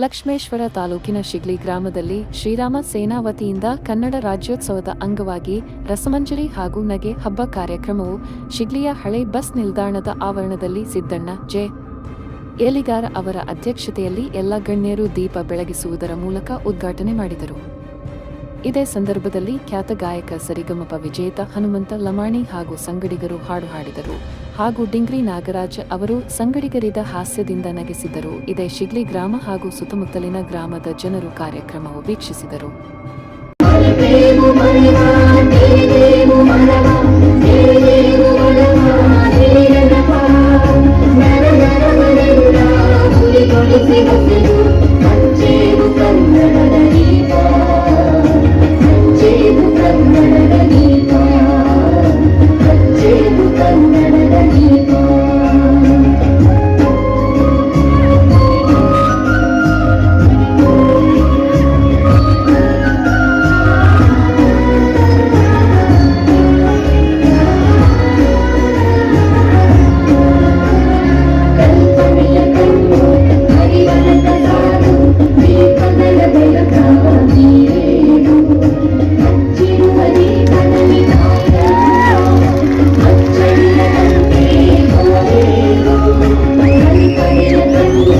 ಲಕ್ಷ್ಮೇಶ್ವರ ತಾಲೂಕಿನ ಶಿಗ್ಲಿ ಗ್ರಾಮದಲ್ಲಿ ಶ್ರೀರಾಮ ಸೇನಾ ವತಿಯಿಂದ ಕನ್ನಡ ರಾಜ್ಯೋತ್ಸವದ ಅಂಗವಾಗಿ ರಸಮಂಜರಿ ಹಾಗೂ ನಗೆ ಹಬ್ಬ ಕಾರ್ಯಕ್ರಮವು ಶಿಗ್ಲಿಯ ಹಳೆ ಬಸ್ ನಿಲ್ದಾಣದ ಆವರಣದಲ್ಲಿ ಸಿದ್ದಣ್ಣ ಜೆ. ಏಲಿಗಾರ ಅವರ ಅಧ್ಯಕ್ಷತೆಯಲ್ಲಿ ಎಲ್ಲ ಗಣ್ಯರು ದೀಪ ಬೆಳಗಿಸುವುದರ ಮೂಲಕ ಉದ್ಘಾಟನೆ ಮಾಡಿದರು. ಇದೇ ಸಂದರ್ಭದಲ್ಲಿ ಖ್ಯಾತ ಗಾಯಕ ಸರಿಗಮಪ ವಿಜೇತ ಹನುಮಂತ ಲಮಾಣಿ ಹಾಗೂ ಸಂಗಡಿಗರು ಹಾಡು ಹಾಡಿದರು ಹಾಗೂ ಡಿಂಗ್ರಿ ನಾಗರಾಜ್ ಅವರು ಸಂಗಡಿಗರಿದ ಹಾಸ್ಯದಿಂದ ನಗಿಸಿದರು. ಇದೇ ಶಿಗ್ಲಿ ಗ್ರಾಮ ಹಾಗೂ ಸುತ್ತಮುತ್ತಲಿನ ಗ್ರಾಮದ ಜನರು ಕಾರ್ಯಕ್ರಮವು ವೀಕ್ಷಿಸಿದರು. Thank you.